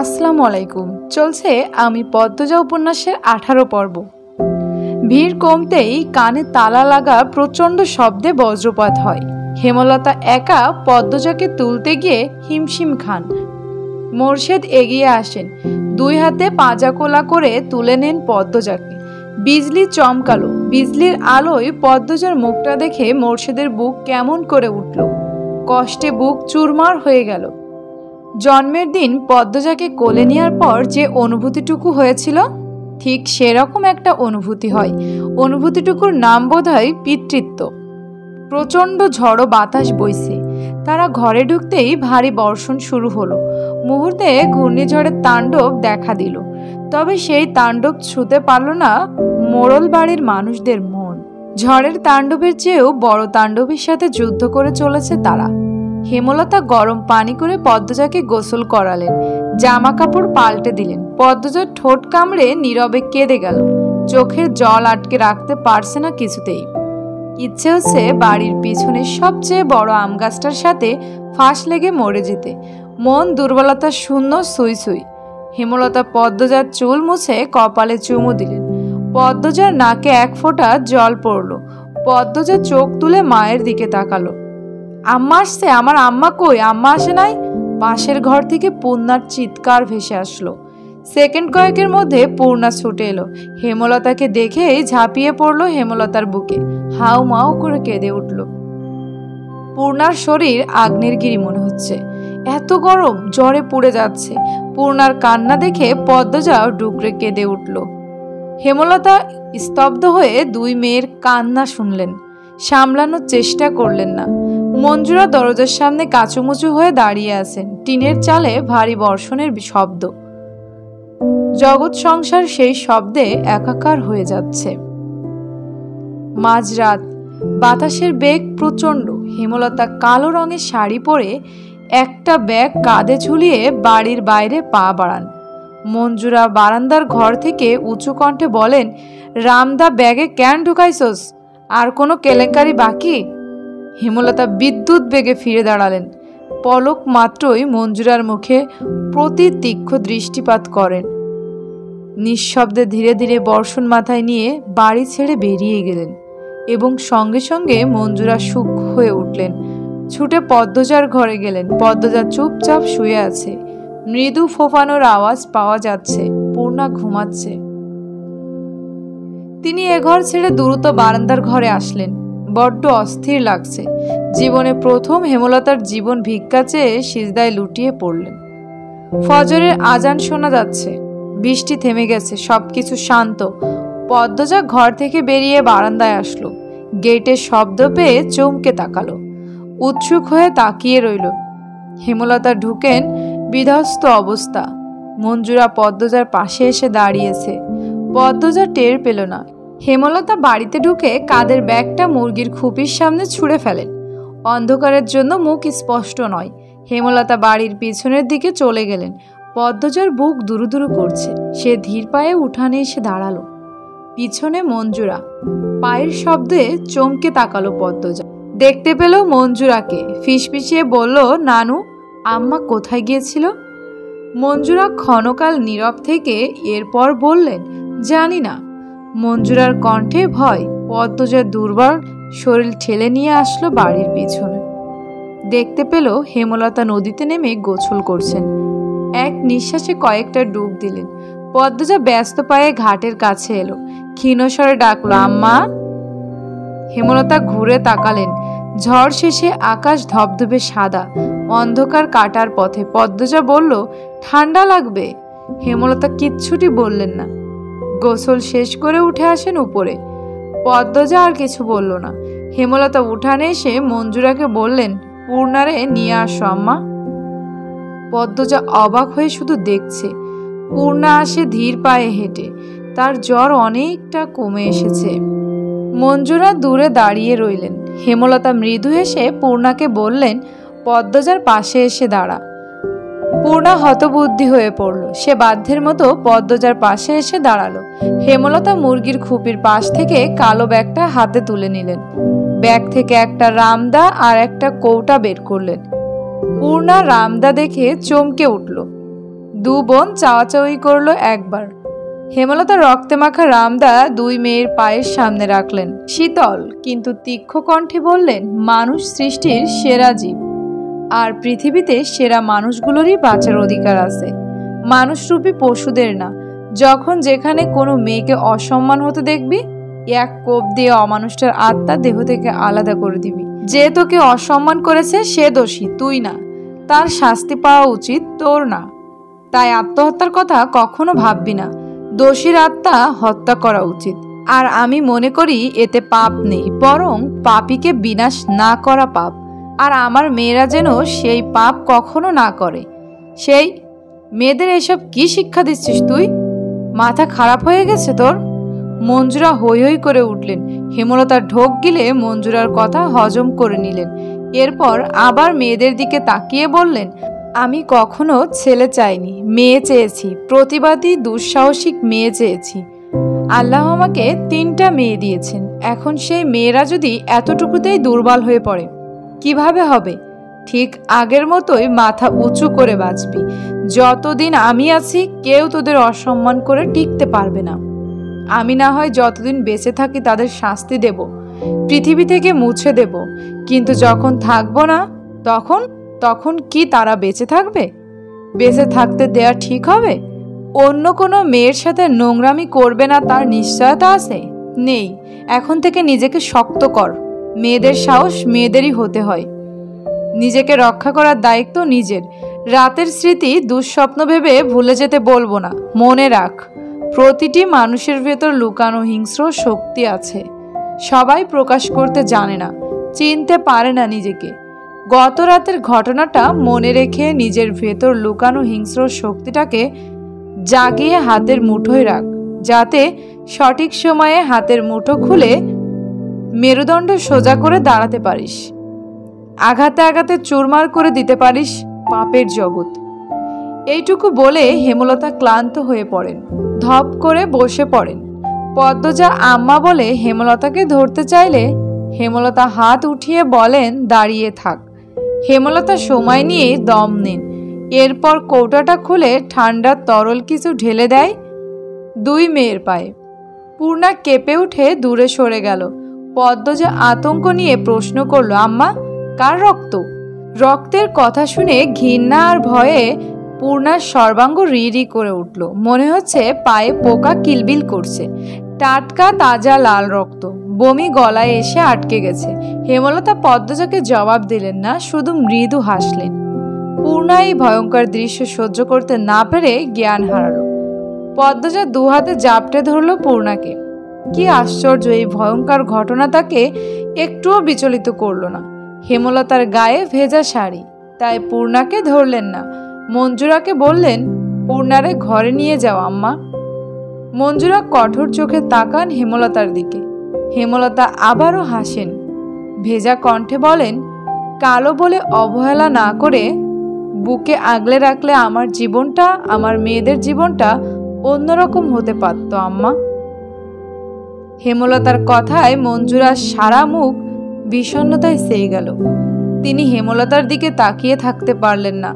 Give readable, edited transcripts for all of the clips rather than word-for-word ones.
আসসালামু আলাইকুম। চলছে আমি পদ্মজা উপন্যাসের 18 পর্ব। ভিড় কমতেই কানে তালা লাগা প্রচণ্ড শব্দে বজ্রপাত হয়। হেমলতা একা পদ্মজাকে তুলতে গিয়ে হিমশিম খান। মোর্শেদ এগিয়ে আসেন, দুই হাতে পাঁজা কোলা করে তুলে নেন পদ্মজাকে। বিজলি চমকালো। বিজলির আলোয় পদ্মজার মুখটা দেখে মোর্শেদের বুক কেমন করে উঠল। কষ্টে বুক চুরমার হয়ে গেল। জন্মের দিন পদ্মজাকে কোলে নেওয়ার পর যে অনুভূতিটুকু হয়েছিল, ঠিক সেরকম একটা অনুভূতি হয়। অনুভূতিটুকুর নাম বোধহয় পিতৃত্ব। প্রচণ্ড ঝড়ো বাতাস বইছে। তারা ঘরে ঢুকতেই ভারী বর্ষণ শুরু হলো। মুহূর্তে ঘূর্ণিঝড়ের তাণ্ডব দেখা দিল। তবে সেই তাণ্ডব ছুঁতে পারল না মোড়ল বাড়ির মানুষদের মন। ঝড়ের তাণ্ডবের চেয়েও বড় তাণ্ডবের সাথে যুদ্ধ করে চলেছে তারা। হেমলতা গরম পানি করে পদ্মজাকে গোসল করালেন, জামা কাপড় পাল্টে দিলেন। পদ্মজার ঠোঁট কামড়ে নীরবে কেঁদে গেল। চোখের জল আটকে রাখতে পারছে না কিছুতেই। ইচ্ছে হচ্ছে বাড়ির পিছনে সবচেয়ে বড় আম গাছটার সাথে ফাঁস লেগে মরে যেতে। মন দুর্বলতা শূন্য সুই সুই। হেমলতা পদ্মজার চুল মুছে কপালে চুমু দিলেন। পদ্মজার নাকে এক ফোঁটা জল পড়ল। পদ্মজা চোখ তুলে মায়ের দিকে তাকালো। আম্মা আসছে? আমার আম্মা কই? আম্মা আসে নাই? পাশের ঘর থেকে পূর্ণার চিৎকার ভেসে আসলো। সেকেন্ড কয়েকের মধ্যে পূর্ণা ছুটে এলো। হেমলতাকে দেখেই ঝাঁপিয়ে পড়লো হেমলতার বুকে। হাউ মাউ করে কেঁদে উঠল। পূর্ণার শরীর আগ্নেয়গিরি মনে হচ্ছে। এত গরম, জ্বরে পুড়ে যাচ্ছে। পূর্ণার কান্না দেখে পদ্মজাও ডুকরে কেঁদে উঠল। হেমলতা স্তব্ধ হয়ে দুই মেয়ের কান্না শুনলেন, সামলানোর চেষ্টা করলেন না। মঞ্জুরা দরজার সামনে কাঁচুমুচু হয়ে দাঁড়িয়ে আছেন। টিনের চালে ভারী বর্ষণের শব্দ। জগৎ সংসার সেই শব্দে একাকার হয়ে যাচ্ছে। মাঝরাত, বাতাসের বেগ প্রচণ্ড। হেমলতা কালো রঙের শাড়ি পরে একটা ব্যাগ কাঁধে ঝুলিয়ে বাড়ির বাইরে পা বাড়ান। মঞ্জুরা বারান্দার ঘর থেকে উঁচু কণ্ঠে বলেন, রামদা ব্যাগে কেন ঢুকাইছস? আর কোনো কেলেঙ্কারি বাকি? হেমলতা বিদ্যুৎ বেগে ফিরে দাঁড়ালেন। পলক মাত্রই মঞ্জুরার মুখে প্রতি তীক্ষ্ণ দৃষ্টিপাত করেন। নিঃশব্দে ধীরে ধীরে বর্ষণ মাথায় নিয়ে বাড়ি ছেড়ে বেরিয়ে গেলেন এবং সঙ্গে সঙ্গে মঞ্জুরা সূক্ষ্ম হয়ে উঠলেন। ছুটে পদ্মজার ঘরে গেলেন। পদ্মজা চুপচাপ শুয়ে আছে। মৃদু ফোফানোর আওয়াজ পাওয়া যাচ্ছে। পূর্ণা ঘুমাচ্ছে। তিনি এ ঘর ছেড়ে দ্রুত বারান্দার ঘরে আসলেন। বড্ড অস্থির লাগছে। জীবনে প্রথম হেমলতার জীবন ভিক্ষা চেয়ে সিজদায় লুটিয়ে পড়লেন। ফজরের আজান শোনা যাচ্ছে। বৃষ্টি থেমে গেছে। সবকিছু শান্ত। পদ্মজা ঘর থেকে বেরিয়ে বারান্দায় আসলো। গেটের শব্দ পেয়ে চমকে তাকালো। উৎসুক হয়ে তাকিয়ে রইল। হেমলতা ঢুকেন বিধ্বস্ত অবস্থা। মঞ্জুরা পদ্মজার পাশে এসে দাঁড়িয়েছে। পদ্মজা টের পেল না। হেমলতা বাড়িতে ঢুকে কাঁধের ব্যাগটা মুরগির খুপির সামনে ছুঁড়ে ফেলেন। অন্ধকারের জন্য মুখ স্পষ্ট নয়। হেমলতা বাড়ির পিছনের দিকে চলে গেলেন। পদ্মজার বুক দুরুদুরু করছে। সে ধীর পায়ে উঠানে এসে দাঁড়ালো। পিছনে মঞ্জুরা। পায়ের শব্দে চমকে তাকালো পদ্মজা। দেখতে পেল মঞ্জুরাকে। ফিসফিসিয়ে বলল, নানু, আম্মা কোথায় গিয়েছিল? মঞ্জুরা ক্ষণকাল নীরব থেকে এরপর বললেন, জানি না। মঞ্জুরার কণ্ঠে ভয়। পদ্মজার দুর্বল শরীর ঠেলে নিয়ে আসলো বাড়ির পিছনে। দেখতে পেল হেমলতা নদীতে নেমে গোসল করছেন। এক নিঃশ্বাসে কয়েকটা ডুব দিলেন। পদ্মজা ব্যস্ত পায়ে ঘাটের কাছে এলো। ক্ষীণস্বরে ডাকলো, আম্মা। হেমলতা ঘুরে তাকালেন। ঝড় শেষে আকাশ ধবধবে সাদা, অন্ধকার কাটার পথে। পদ্মজা বলল, ঠান্ডা লাগবে। হেমলতা কিচ্ছুটি বললেন না। গোসল শেষ করে উঠে আসেন উপরে। পদ্মজা আর কিছু বলল না। হেমলতা উঠানে এসে মঞ্জুরাকে বললেন, পূর্ণারে নিয়ে আসো আম্মা। পদ্মজা অবাক হয়ে শুধু দেখছে। পূর্ণা আসে ধীর পায়ে হেঁটে। তার জ্বর অনেকটা কমে এসেছে। মঞ্জুরা দূরে দাঁড়িয়ে রইলেন। হেমলতা মৃদু হেসে পূর্ণাকে বললেন, পদ্মজার পাশে এসে দাঁড়া। পূর্ণা হতবুদ্ধি হয়ে পড়ল। সে বাধ্যের মতো পদ্মজার পাশে এসে দাঁড়ালো। হেমলতা মুরগির খুপির পাশ থেকে কালো ব্যাগটা হাতে তুলে নিলেন। ব্যাগ থেকে একটা রামদা আর একটা কৌটা বের করলেন। পূর্ণা রামদা দেখে চমকে উঠল। দু বোন চাওয়াচাওয়ি করলো একবার। হেমলতা রক্তে মাখা রামদা দুই মেয়ের পায়ের সামনে রাখলেন। শীতল কিন্তু তীক্ষ্ণ কণ্ঠে বললেন, মানুষ সৃষ্টির সেরা জীব, আর পৃথিবীতে সেরা মানুষগুলোরই বাঁচার অধিকার আছে, মানুষরূপী পশুদের না। যখন যেখানে কোনো মেয়েকে অসম্মান হতে দেখবি, এক কোপ দিয়ে অমানুষটার আত্মা দেহ থেকে আলাদা করে দিবি। যে তোকে অসম্মান করেছে সে দোষী, তুই না। তার শাস্তি পাওয়া উচিত, তোর না। তাই আত্মহত্যার কথা কখনো ভাববি না। দোষীর আত্মা হত্যা করা উচিত। আর আমি মনে করি এতে পাপ নেই, বরং পাপীকে বিনাশ না করা পাপ। আর আমার মেয়েরা যেন সেই পাপ কখনো না করে। সেই মেয়েদের এসব কি শিক্ষা দিচ্ছিস তুই? মাথা খারাপ হয়ে গেছে তোর? মঞ্জুরা হৈ হৈ করে উঠলেন। হেমলতার ঢোক গিলে মঞ্জুরার কথা হজম করে নিলেন। এরপর আবার মেয়েদের দিকে তাকিয়ে বললেন, আমি কখনো ছেলে চাইনি, মেয়ে চেয়েছি, প্রতিবাদী দুঃসাহসিক মেয়ে চেয়েছি। আল্লাহ আমাকে 3টা মেয়ে দিয়েছেন। এখন সেই মেয়েরা যদি এতটুকুতেই দুর্বল হয়ে পড়ে, কিভাবে হবে? ঠিক আগের মতোই মাথা উঁচু করে বাঁচবি। যতদিন আমি আছি কেউ তোদের অসম্মান করে টিকতে পারবে না। আমি না হয় যতদিন বেঁচে থাকি তাদের শাস্তি দেব, পৃথিবী থেকে মুছে দেব, কিন্তু যখন থাকবো না তখন কি তারা বেঁচে থাকবে? বেঁচে থাকতে দেয়া ঠিক হবে? অন্য কোনো মেয়ের সাথে নোংরামি করবে না তার নিশ্চয়তা আছে? নেই। এখন থেকে নিজেকে শক্ত কর। মেয়েদের সাহস মেয়েদেরই হতে হয়। নিজেকে রক্ষা করার দায়িত্ব নিজের। রাতের স্মৃতি দুঃস্বপ্ন ভেবে ভুলে যেতে বলবো না। মনে রাখ, প্রতিটি মানুষের ভেতর লুকানো হিংস্র শক্তি আছে। সবাই প্রকাশ করতে জানে না, চিনতে পারে না নিজেকে। গত রাতের ঘটনাটা মনে রেখে নিজের ভেতর লুকানো হিংস্র শক্তিটাকে জাগিয়ে হাতের মুঠোয় রাখ, যাতে সঠিক সময়ে হাতের মুঠো খুলে মেরুদণ্ড সোজা করে দাঁড়াতে পারিস। আঘাতে আঘাতে চুরমার করে দিতে পারিস পাপের জগৎ। এইটুকু বলে হেমলতা ক্লান্ত হয়ে পড়েন। ধপ করে বসে পড়েন। পদ্মজা আম্মা বলে হেমলতাকে ধরতে চাইলে হেমলতা হাত উঠিয়ে বলেন, দাঁড়িয়ে থাক। হেমলতা সময় নিয়ে দম নেন। এরপর কৌটাটা খুলে ঠান্ডা তরল কিছু ঢেলে দেয় দুই মেয়ের পায়ে। পূর্ণা কেঁপে উঠে দূরে সরে গেল। পদ্মজা আতঙ্ক নিয়ে প্রশ্ন করলো, আম্মা, কার রক্ত? রক্তের কথা শুনে ঘৃণা আর ভয়ে পূর্ণার সর্বাঙ্গ রি করে উঠল। মনে হচ্ছে পায়ে পোকা কিলবিল করছে। টাটকা তাজা লাল রক্ত। বমি গলায় এসে আটকে গেছে। হেমলতা পদ্মজাকে জবাব দিলেন না, শুধু মৃদু হাসলেন। পূর্ণা এই ভয়ঙ্কর দৃশ্য সহ্য করতে না পেরে জ্ঞান হারালো। পদ্মজা দুহাতে জাপটে ধরল পূর্ণাকে। কি আশ্চর্য, এই ভয়ঙ্কর ঘটনা তাকে একটুও বিচলিত করল না। হেমলতার গায়ে ভেজা শাড়ি, তাই পূর্ণাকে ধরলেন না। মঞ্জুরাকে বললেন, পূর্ণারে ঘরে নিয়ে যাও আম্মা। মঞ্জুরা কঠোর চোখে তাকান হেমলতার দিকে। হেমলতা আবারও হাসেন। ভেজা কণ্ঠে বলেন, কালো বলে অবহেলা না করে বুকে আগলে রাখলে আমার জীবনটা, আমার মেয়েদের জীবনটা অন্যরকম হতে পারত আম্মা। হেমলতার কথায় মঞ্জুরার সারা মুখ বিষণ্ণতায় ছেয়ে গেল। তিনি হেমলতার দিকে তাকিয়ে থাকতে পারলেন না।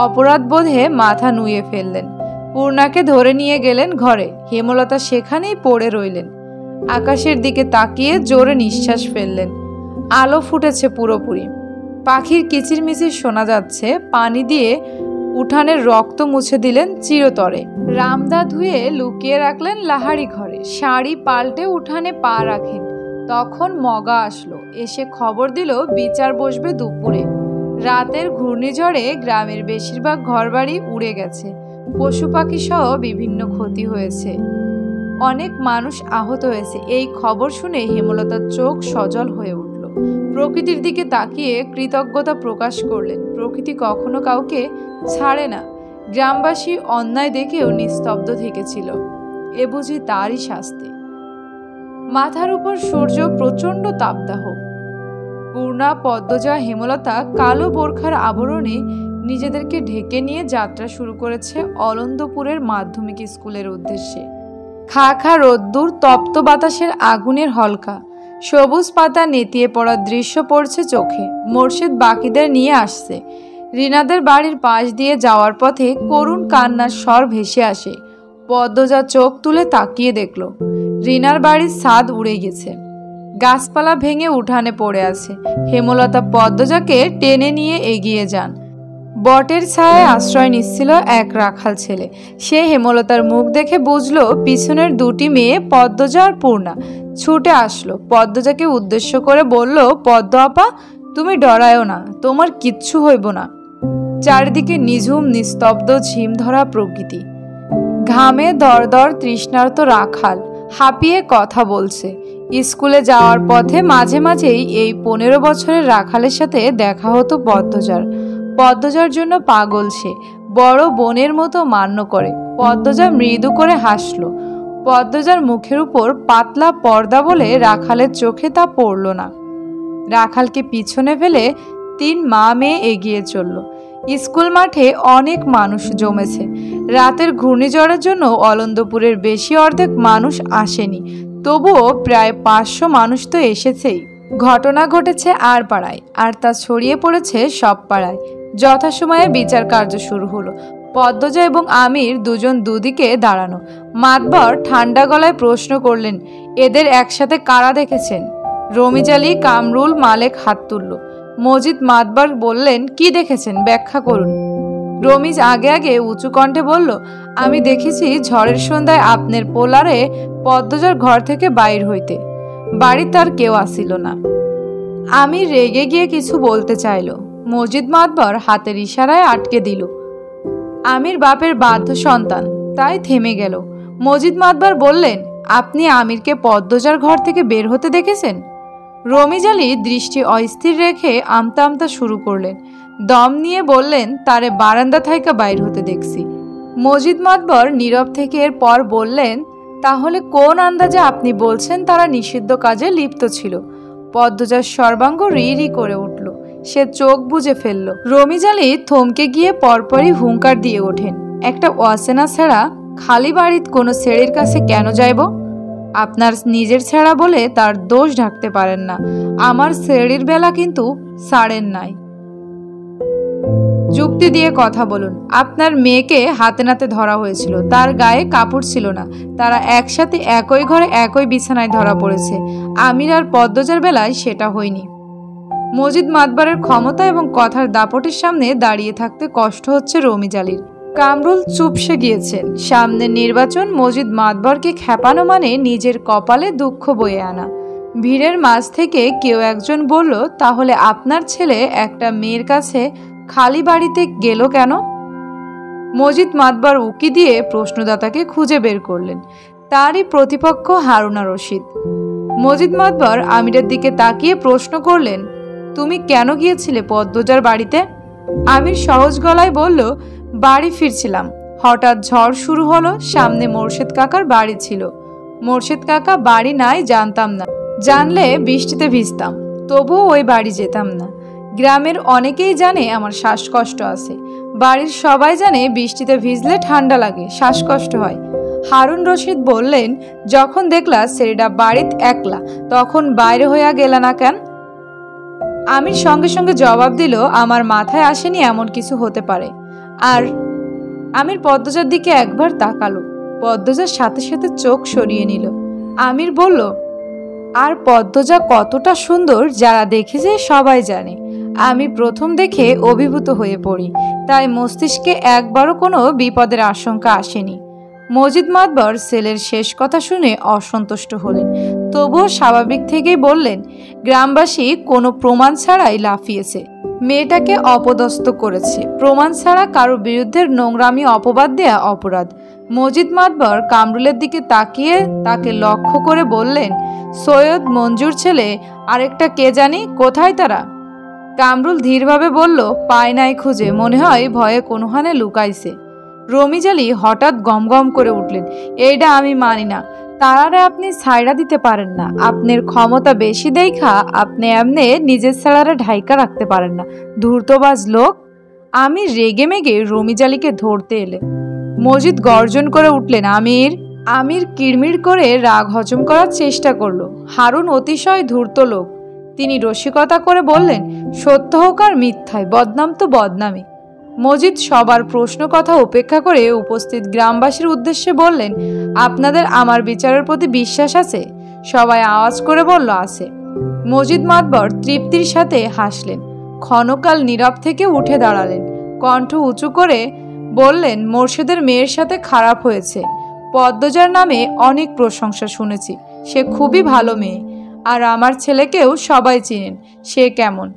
অপরাধ বোধে মাথা নুয়ে ফেললেন। পূর্ণাকে ধরে নিয়ে গেলেন ঘরে। হেমলতা সেখানেই পড়ে রইলেন। আকাশের দিকে তাকিয়ে জোরে নিঃশ্বাস ফেললেন। আলো ফুটেছে পুরোপুরি। পাখির কিচিরমিচির শোনা যাচ্ছে। পানি দিয়ে উঠানের রক্ত মুছে দিলেন চিরতরে। রামদা ধুয়ে লুকিয়ে রাখলেন লাহারি ঘরে। শাড়ি পাল্টে উঠানে পা রাখেন। তখন মগা আসলো। এসে খবর দিল বিচার বসবে দুপুরে। রাতের ঘূর্ণিঝড়ে গ্রামের বেশিরভাগ ঘরবাড়ি উড়ে গেছে। পশু পাখি সহ বিভিন্ন ক্ষতি হয়েছে। অনেক মানুষ আহত হয়েছে। এই খবর শুনে হেমলতার চোখ সজল হয়ে উঠল। প্রকৃতির দিকে তাকিয়ে কৃতজ্ঞতা প্রকাশ করলেন। প্রকৃতি কখনো কাউকে ছাড়ে না। গ্রামবাসী অন্যায় দেখেও নিস্তব্ধ থেকেছিল। এ বুঝি তারই শাস্তি। মাথার উপর সূর্য প্রচণ্ড তাপদাহ। পূর্ণা, পদ্মজা, হেমলতা কালো বোরখার আবরণে নিজেদেরকে ঢেকে নিয়ে যাত্রা শুরু করেছে অলন্দপুরের মাধ্যমিক স্কুলের উদ্দেশ্যে। খা খা রোদ্দুর, তপ্ত বাতাসের আগুনের হলকা, সবুজ পাতা নেতিয়ে পড়ার দৃশ্য পড়ছে চোখে। মোর্শেদ বাকিদের নিয়ে আসছে। রিনাদের বাড়ির পাশ দিয়ে যাওয়ার পথে করুণ কান্নার স্বর ভেসে আসে। পদ্মজা চোখ তুলে তাকিয়ে দেখল রিনার বাড়ির ছাদ উড়ে গেছে, গাছপালা ভেঙে উঠানে পড়ে আছে। হেমলতা পদ্মজাকে টেনে নিয়ে এগিয়ে যান। বটের ছায়ায় আশ্রয় নিচ্ছিল এক রাখাল ছেলে। সে হেমলতার মুখ দেখে বুঝলো পিছনের দুটি মেয়ে পদ্মজা আর পূর্ণা। ছুটে আসলো, পদ্মজাকে উদ্দেশ্য করে বলল, পদ্ম আপা, তুমি ডরায়ও না, তোমার কিচ্ছু হইব না। চারিদিকে নিঝুম নিস্তব্ধ ঝিম ধরা প্রকৃতি। ঘামে দরদর তৃষ্ণার্ত রাখাল হাঁপিয়ে কথা বলছে। স্কুলে যাওয়ার পথে মাঝে মাঝেই এই 15 বছরের রাখালের সাথে দেখা হতো পদ্মজার। পদ্মজার জন্য পাগল সে, বড় বোনের মতো মান্য করে। পদ্মজা মৃদু করে হাসল। পদ্মজার মুখের উপর পাতলা পর্দা বলে রাখালের চোখে তা পড়ল না। রাখালকে পিছনে ফেলে 3 মা মেয়ে এগিয়ে চলল। স্কুল মাঠে অনেক মানুষ জমেছে। রাতের ঘূর্ণিঝড়ের জন্য অলন্দপুরের বেশি অর্ধেক মানুষ আসেনি, তবুও প্রায় 500 মানুষ তো এসেছেই। ঘটনা ঘটেছে আর পাড়ায়, আর তা ছড়িয়ে পড়েছে সব পাড়ায়। যথাসময়ে বিচার কার্য শুরু হলো। পদ্মজা এবং আমির দুজন দুদিকে দাঁড়ানো। মাতবর ঠান্ডা গলায় প্রশ্ন করলেন, এদের একসাথে কারা দেখেছেন? রমিজ আলী, কামরুল, মালেক হাত তুলল। মজিদ মাতবর বললেন, কি দেখেছেন, ব্যাখ্যা করুন। রমিজ আগে আগে উঁচু কণ্ঠে বলল, আমি দেখেছি ঝড়ের সন্ধ্যায় আপনার পোলারে পদ্মজার ঘর থেকে বাইর হইতে। বাড়ি তার কেউ আসিল না। আমি রেগে গিয়ে কিছু বলতে চাইল। মজিদ মাতবর হাতের ইশারায় আটকে দিল। আমির বাপের বাধ্য সন্তান, তাই থেমে গেল। মজিদ মাতবর বললেন, আপনি আমিরকে পদ্মজার ঘর থেকে বের হতে দেখেছেন? রমিজ আলী দৃষ্টি অস্থির রেখে আমতা আমতা শুরু করলেন। দম নিয়ে বললেন, তারে বারান্দা থাইকা বাইর হতে দেখছি। মজিদ মাতবর নীরব থেকে এরপর বললেন, তাহলে কোন আন্দাজে আপনি বলছেন তারা নিষিদ্ধ কাজে লিপ্ত ছিল? পদ্মজার সর্বাঙ্গ রি করে উঠল। সে চোখ বুজে ফেলল। রমিজ আলী থমকে গিয়ে পরপরই হুঙ্কার দিয়ে ওঠেন, একটা অচেনা ছেঁড়া খালি বাড়িত কোনো ছেড়ির কাছে কেন যাইব? আপনার নিজের ছেঁড়া বলে তার দোষ ঢাকতে পারেন না। আমার ছেড়ির বেলা কিন্তু ছাড়েন নাই। যুক্তি দিয়ে কথা বলুন। আপনার মেয়েকে হাতে নাতে ধরা হয়েছিল, তার গায়ে কাপড় ছিল না। তারা একসাথে একই ঘরে একই বিছানায় ধরা পড়েছে। আমির আর পদ্মজার বেলায় সেটা হয়নি। মজিদ মাতবরের ক্ষমতা এবং কথার দাপটের সামনে দাঁড়িয়ে থাকতে কষ্ট হচ্ছে রমিজ আলীর। কামরুল চুপসে গিয়েছেন। সামনের নির্বাচন, মজিদ মাতবরকে খেপানো মানে নিজের কপালে দুঃখ বয়ে আনা। ভিড়ের মাঝ থেকে কেউ একজন বলল, তাহলে আপনার ছেলে একটা মেয়ের কাছে খালি বাড়িতে গেল কেন? মজিদ মাতবর উকি দিয়ে প্রশ্নদাতাকে খুঁজে বের করলেন। তারই প্রতিপক্ষ হারুনা রশিদ। মজিদ মাতবর আমিরের দিকে তাকিয়ে প্রশ্ন করলেন, তুমি কেন গিয়েছিলে পদ্মজার বাড়িতে? আমির সহজ গলায় বলল, বাড়ি ফিরছিলাম, হঠাৎ ঝড় শুরু হলো। সামনে মোর্শেদ কাকার বাড়ি ছিল। মোর্শেদ কাকা বাড়ি নাই জানতাম না, জানলে বৃষ্টিতে ভিজতাম, তবুও ওই বাড়ি যেতাম না। গ্রামের অনেকেই জানে আমার শ্বাসকষ্ট আছে। বাড়ির সবাই জানে বৃষ্টিতে ভিজলে ঠান্ডা লাগে, শ্বাসকষ্ট হয়। হারুন রশিদ বললেন, যখন দেখলা ছেলেটা বাড়িতে একলা, তখন বাইরে হইয়া গেলা না কেন? আমির সঙ্গে সঙ্গে জবাব দিল, আমার মাথায় আসেনি এমন কিছু হতে পারে। আর আমির পদ্মজার দিকে একবার তাকালো। পদ্মজার সাথে সাথে চোখ সরিয়ে নিল। আমির বলল, আর পদ্মজা কতটা সুন্দর যারা দেখেছে সবাই জানে। আমি প্রথম দেখে অভিভূত হয়ে পড়ি, তাই মস্তিষ্কে একবারও কোনো বিপদের আশঙ্কা আসেনি। মজিদ মাতবর ছেলের শেষ কথা শুনে অসন্তুষ্ট হলেন, তবুও স্বাভাবিক থেকেই বললেন, গ্রামবাসী কোনো প্রমাণ ছাড়াই লাফিয়েছে, মেয়েটাকে অপদস্থ করেছে। প্রমাণ ছাড়া কারো বিরুদ্ধে নোংরামি অপবাদ দেয়া অপরাধ। মজিদ মাতবর কামরুলের দিকে তাকিয়ে তাকে লক্ষ্য করে বললেন, সৈয়দ মঞ্জুর ছেলে আরেকটা কে জানি, কোথায় তারা? কামরুল ধীরভাবে বলল, পায় নাই খুঁজে, মনে হয় ভয়ে কোনোখানে লুকাইছে। রমিজ আলী হঠাৎ গমগম করে উঠলেন, এইটা আমি মানি না। তারারে আপনি ছাইড়া দিতে পারেন না। আপনার ক্ষমতা বেশি দেখা আপনি এমনি নিজের ছাড়ারে ঢাইকা রাখতে পারেন না, ধূর্তবাজ লোক। আমি রেগে মেগে রমিজ আলীকে ধরতে এলে। মজিদ গর্জন করে উঠলেন, আমির। আমির কিড়মিড় করে রাগ হজম করার চেষ্টা করলো। হারুন অতিশয় ধূর্ত লোক, তিনি রসিকতা করে বললেন, সত্য হোক আর মিথ্যায়, বদনাম তো বদনামই। মজিদ সবার প্রশ্ন কথা উপেক্ষা করে উপস্থিত গ্রামবাসীর উদ্দেশ্যে বললেন, আপনাদের আমার বিচারের প্রতি বিশ্বাস আছে? সবাই আওয়াজ করে বলল, আছে। মজিদ মাতবর তৃপ্তির সাথে হাসলেন, ক্ষণকাল নীরব থেকে উঠে দাঁড়ালেন, কণ্ঠ উঁচু করে বললেন, মোর্শেদের মেয়ের সাথে খারাপ হয়েছে। পদ্মজার নামে অনেক প্রশংসা শুনেছি, সে খুবই ভালো মেয়ে, আর আমার ছেলেকেও সবাই চিনেন, সে কেমন।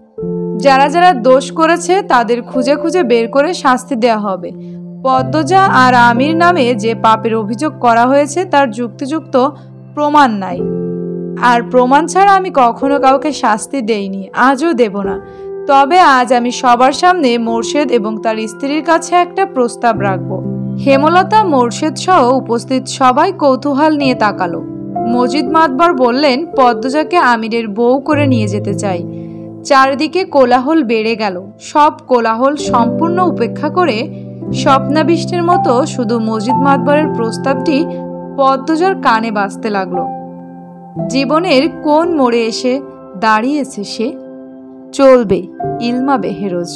যারা যারা দোষ করেছে তাদের খুঁজে খুঁজে বের করে শাস্তি দেওয়া হবে। পদ্মজা আর আমির নামে যে পাপের অভিযোগ করা হয়েছে তার যুক্তিযুক্ত প্রমাণ নাই, আর প্রমাণ ছাড়া আমি কখনো কাউকে শাস্তি দেইনি, আজও দেব না। তবে আজ আমি সবার সামনে মোর্শেদ এবং তার স্ত্রীর কাছে একটা প্রস্তাব রাখব। হেমলতা, মোর্শেদ সহ উপস্থিত সবাই কৌতূহল নিয়ে তাকালো। মজিদ মাতবর বললেন, পদ্মজাকে আমিরের বউ করে নিয়ে যেতে চাই। চারদিকে কোলাহল বেড়ে গেল। সব কোলাহল সম্পূর্ণ উপেক্ষা করে স্বপ্নাবিষ্টের মতো শুধু মজিদ মাতবরের প্রস্তাবটি পদ্মজার কানে বাজতে লাগলো। জীবনের কোন মোড়ে এসে দাঁড়িয়েছে সে? চলবে ইলমা বেহেরোজ।